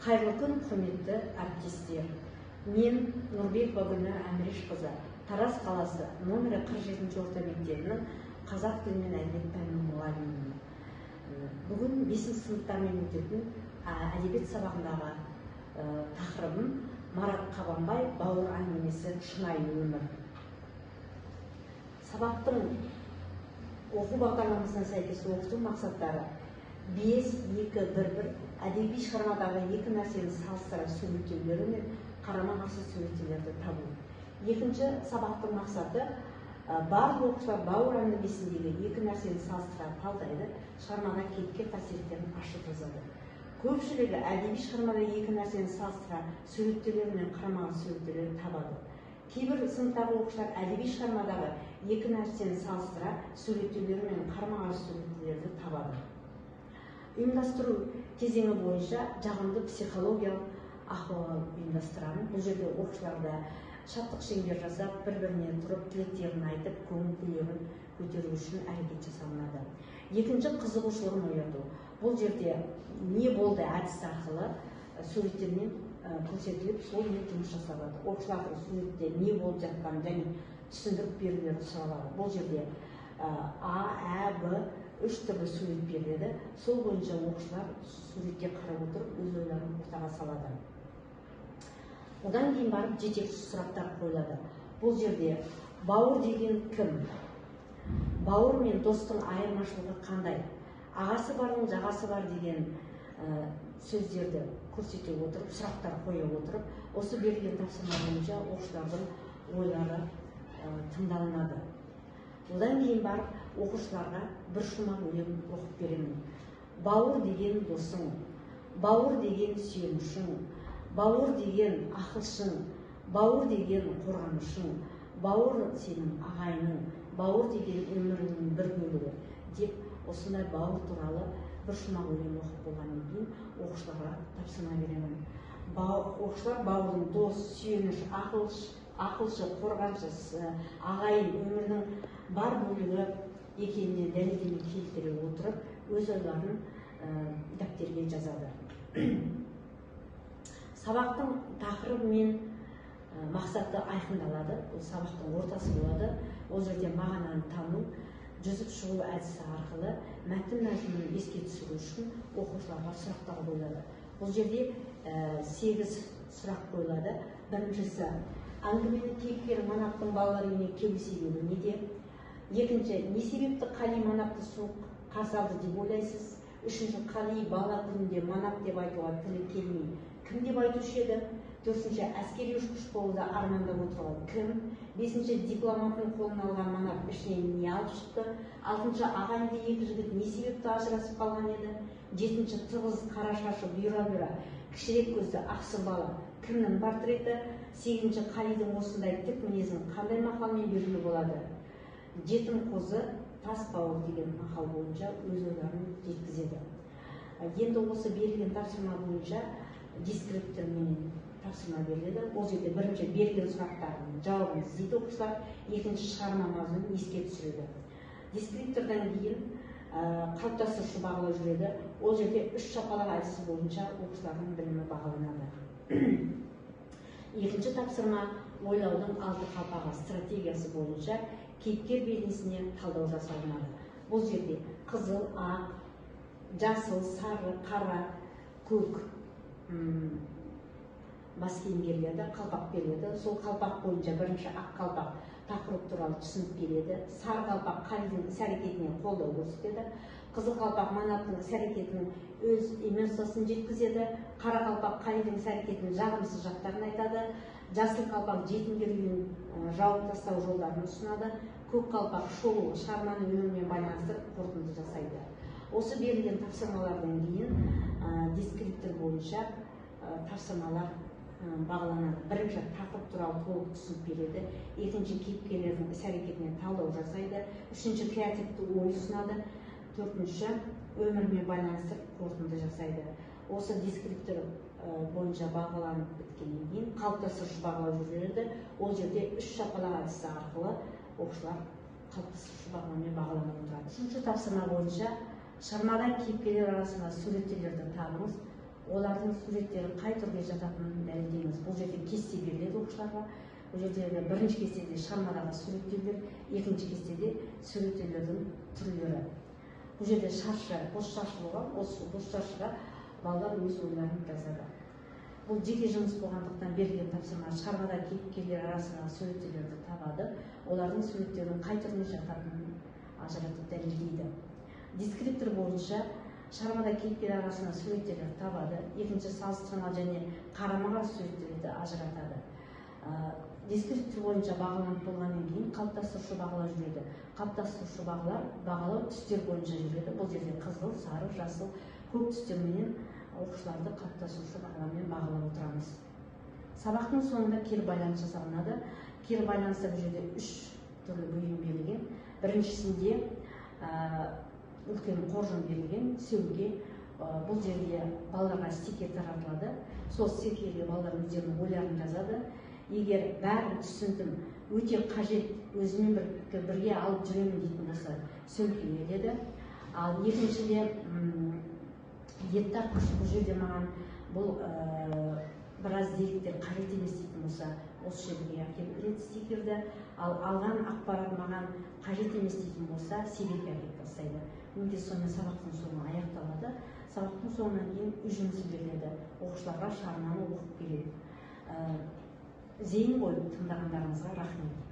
Қайырлы күн, құрметті әріптестер. Мен Нұрбекова Гүлнар Әмірешқызы, Тараз қаласы номері 47 орта мектебінің қазақ тілі мен әдебиет пәнінің мұғалімімін. Бүгін 5-ші сыныптармен өтетін әдебиет сабағындағы тақырыбым Марат Қабанбай «Бауыр әңгімесі. Шынайы өмір». Сабақтың оқу бағдарламасына сәйкес оқыту мақсаттары 5-2-1-1 әдеби шығармадағы екі нәрсені салыстыра суреттеулері мен қарама-қарсы суреттеулерді табу. Екінші сабақтың мақсаты барлық оқушылар бауыр әңгімесіндегі екі нәрсені салыстыра талдайды, шығармаға кейіпкер қасиеттерін ашып жазады. Көпшілігі әдеби шығармада екі нәрсені салыстыра суреттеулер мен қарама-қарсы суреттеулерді табады. Кейбір сыныптағы оқушылар әдеби шығармадағы екі нәрсені салыстыра суреттеулер мен қарама-қарсы суреттеулерді табады. Ұйымдастыру кезеңі бойынша жағымды психологиялық ахуал ұйымдастырамын. Бұл жерде оқушыларда шаттық шеңбер жасап, бір-біріне тұрып, тілектерін айтып, көңіл-күйлерін көтеру үшін әрекет жасалынады. Екінші, қызығушылығын ояту. Бұл жерде не болды әдісі арқылы суреттермен көрсетіліп, солмен жұмыс жасалады. Оқушылардың суретте не болып жатқанын және түсіндіріп берулері сұралады. Бұл жерде А, Ә, Б үш түрлі сурет беріледі. Сол бойынша оқушылар суретке қарап отырып, өз ойларын ортаға салады. Одан кейін барып жетекші сұрақтар қойылады. Бұл жерде бауыр деген кім? Бауыр мен достың айырмашылығы қандай? Ағасы бардың, жағасы бар деген сөздерді көрсете отырып, сұрақтар қоя отырып, осы берілген тапсырма бойынша оқушылардың ойлары тыңдалынады. Одан кейін барып оқушыларға бір шумақ өлең оқып беремін. Бауыр деген досың, бауыр деген сүйенішің, бауыр деген ақылшың, бауыр деген қорғанышың, бауыр сенің ағайының, бауыр деген өмірінің бір бөлігі деп осындай бауыр туралы бір шумақ өлең оқып болғаннан кейін оқушыларға тапсырма беремін. Оқушылар бауырдың дос, сүйеніш, ақылшы, қорғаншы, ағайын өмірінің бар бөлігі екеніне дәлелдеме келтіре отырып, өз ойларын дәптерге жазады. Сабақтың тақырыбы мен мақсаты айқындалады. Ол сабақтың ортасы болады. Ол жерде мағынаны тану, жүзіп шығу әдісі арқылы мәтін мазмұнын еске түсіру үшін оқушыларға сұрақтар қойылады. Бұл жерде 8 сұрақ қойылады. Біріншісі, әңгіменің кейіпкері Манаптың балалар үйіне келу себебі неде? Екінші, не себепті Қали Манапты суық қарсы алды деп ойлайсыз? Үшінші, Қали бала күнінде Манап деп айтуға тілі келмей кім деп айтушы еді? Төртінші, әскери ұшқыш болуды армандап отырған кім? Бесінші, дипломаттың қолын алған Манап ішінен не алып шықты? Алтыншы, ағайынды екі жігіт не себепті ажырасып қалған еді? Жетінші, тығыз қара шашы бұйра кішірек көзді ақсыр бала кімнің портреті? Сегізінші, Қалидың осындай тік мінезін қандай мақалмен беруге болады? Жетім қозы тас бауыр деген мақал бойынша өз ойларын жеткізеді. Енді осы берілген тапсырма бойынша дескриптивтермен тапсырма беріледі. Ол жерде бірінші берілген сұрақтардың жауабын іздейді оқушылар, екінші шығарма мазмұнын еске түсіреді. Дескриптордан кейін қалыптастырушы бағалау жүреді. Ол жерде үш шапалақ әдісі бойынша оқушылардың білімі бағаланады. Екінші тапсырма ойлаудың 6 қалпағы стратегиясы бойынша кейіпкер бейнесіне талдау жасалынады. Бұл жерде қызыл, ақ, жасыл, сары, қара, көк бас киім беріледі, қалпақ беріледі. Сол қалпақ бойынша бірінші ақ қалпақ тақырып туралы түсінік береді. Сары қалпақ Қалидың іс-әрекетіне қолдау көрсетеді. Қызыл қалпақ Манаптың іс-әрекетінің өз эмоциясын жеткізеді. Қара қалпақ Қалидың іс-әрекетінің жағымсыз жақтарын айтады. Жасыл қалпақ жетімдер үйін жауып тастау жолдарын ұсынады. Көк қалпақ шолу шығарманың өмірімен байланыстырып қорытынды жасайды. Осы берілген тапсырмалардан кейін дескриптор бойынша тапсырмалар бағаланады. Бірінші, тақырып туралы толық түсінік береді. Екінші, кейіпкерлердің іс-әрекетіне талдау жасайды. Үшінші, креативті ой ұсынады. Төртінші, өмірмен байланыстырып қорытынды жасайды. Осы дескриптор бойынша бағаланып біткеннен кейін қалыптастырушы бағалау жүргізіледі. Ол жерде үш шапалақ әдісі арқылы оқушылар қалыптастырушы бағалаумен бағаланып отырады. Үшінші тапсырма бойынша шығармадан кейіпкерлер арасында суреттерді табыңыз. олардың суреттері қай түрге жататынын дәлелдейміз. Бұл жерде кесте беріледі оқушыларға. Бұл жерде бірінші кестеде шығармадағы суреттеулер, екінші кестеде суреттеулердің түрлері. Бұл жерде шаршы, бос шаршы болған, осы бос шаршыға балалар өз ойларын жазады. Бұл жеке жұмыс болғандықтан берілген тапсырма шығармада кейіпкерлер арасындағы суреттеулерді табады, олардың суреттердің қай түріне жататынын ажыратып дәлелдейді. Дескриптор бойынша шығармада кейіпкер арасында суреттелер табады, екінші салыстырма және қарама-қарсы суреттерді ажыратады. Дескриптор бойынша бағаланып болғаннан кейін қалыптастырушы бағалау жүреді. Қалыптастырушы бағалау түстер бойынша жүреді. Бұл жерде қызыл, сары, жасыл, көк түстерменен оқушыларды қалыптастырушы бағалаумен бағалап отырамыз. Сабақтың соңында кері байланыс жасалынады. Кері байланыста бұл жерде 3 түрлі бөлім берілген. Біріншісінде үлкен қоржын берілген, сөмке. Бұл жерде балаларға стикер таратылады. Сол стикерге балалар өздерінің ойларын жазады. Егер бәрін түсіндім, өте қажет, өзімен бірге алып жүремін дейтін болса, сөмке береді. Ал екіншіде еттақ бұл жерде маған бұл біраз деректер қажет емес дейтін болса, осы жерге әкеліп береді стикерді. Ал алған ақпарат маған қажет емес дейтін болса, себепке әкеліп тастайды. Менде сонымен сабақтың соңы аяқталады. Сабақтың соңынан кейін үй жұмысы беріледі. Оқушыларға шығарманы оқып береді. Зейін қойып тыңдағандарыңызға рахмет.